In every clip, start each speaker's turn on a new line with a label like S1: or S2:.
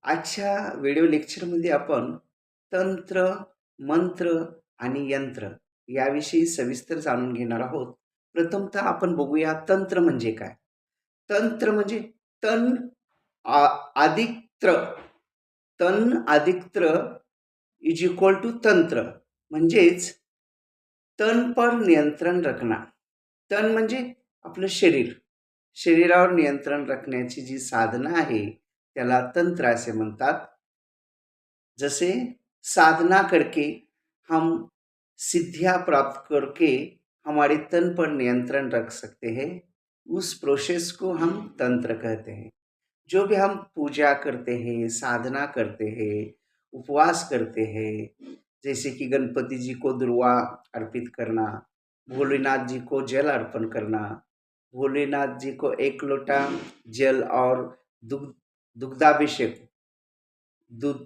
S1: आजच्या व्हिडिओ लेक्चरमध्ये आपण तंत्र, मंत्र आणि यंत्र याविषयी सविस्तर जाणून घेणार आहोत. प्रथमतः आपण बघूया तंत्र म्हणजे काय? तंत्र म्हणजे तन आ अधिक त्र. तन अधिक त्र इज इक्वल टू तंत्र. म्हणजेच तन पर नियंत्रण रखना. तन म्हणजे आपलं शरीर. शरीरावर नियंत्रण राखण्याची जी साधना आहे त्याला तंत्र असे म्हणतात. जैसे साधना करके हम सिद्धियां प्राप्त करके हमारे तन पर नियंत्रण रख सकते हैं, उस प्रोसेस को हम तंत्र कहते हैं। जो भी हम पूजा करते हैं, साधना करते हैं, उपवास करते हैं, जैसे कि गणपति जी को दुर्वा अर्पित करना, भोलेनाथ जी को जल अर्पण करना, भोलेनाथ जी को एक लोटा जल और दुग्ध दुग्धाभिषेक दूध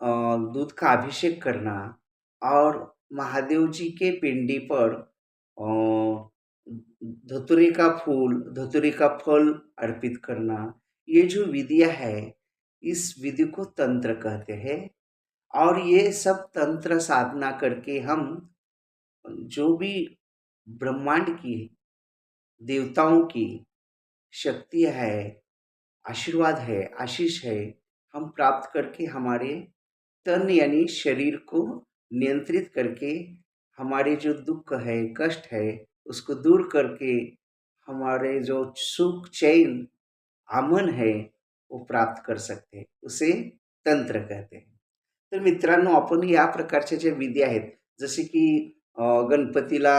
S1: अ, दूध का अभिषेक करना और महादेव जी के पिंडी पर धतूरे का फूल, धतूरे का फल अर्पित करना, ये जो विधियाँ है, इस विधि को तंत्र कहते हैं। और ये सब तंत्र साधना करके हम जो भी ब्रह्मांड की, देवताओं की शक्ति है, आशीर्वाद है, आशीष है, हम प्राप्त करके हमारे तन यानी शरीर को नियंत्रित करके हमारे जो दुःख है, कष्ट है, उसको दूर करके हमारे जो सुख, चैन, अमन है, वो प्राप्त कर सकते हैं. उसे तंत्र कहते हैं. तर मित्रांनो, आपण या प्रकारच्या ज्या विधी आहेत, जसे की गणपतीला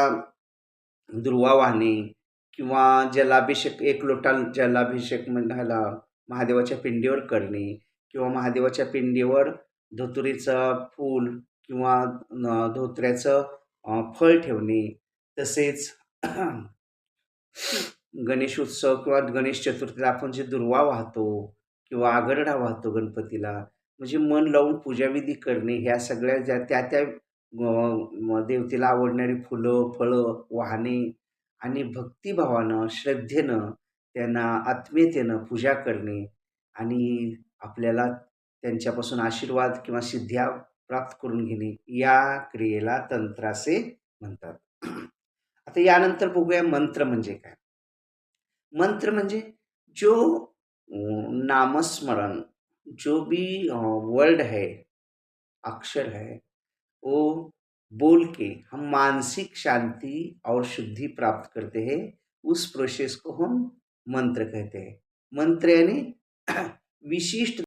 S1: दुर्वा वाहणे किंवा जलाभिषेक, एक लोटा जलाभिषेक म्हणायला महादेवाच्या पिंडीवर करणे किंवा महादेवाच्या पिंडीवर धतुरीचं फूल किंवा धोत्र्याचं फळ ठेवणे. तसेच गणेश उत्सव किंवा गणेश चतुर्थीला आपण जे दुर्वा वाहतो किंवा आगरडा वाहतो गणपतीला, म्हणजे मन लावून पूजाविधी करणे, ह्या सगळ्या ज्या त्या त्या देवतेला आवडणारी फुलं, फळं वाहणे आणि भक्तिभावानं, श्रद्धेनं, त्यांना आत्मीयतेनं पूजा करणे आणि आपल्याला त्यांच्यापासून आशीर्वाद किंवा सिद्ध्या प्राप्त करून घेणे, या क्रियेला तंत्र असे म्हणतात. आता यानंतर बघूया मंत्र म्हणजे काय? मंत्र म्हणजे जो नामस्मरण, जो भी वर्ड है, अक्षर है, वो बोल के हम मानसिक शांति और शुद्धि प्राप्त करते हैं, उस प्रोसेस को हम मंत्र कहते हैं. मंत्र यानी विशिष्ट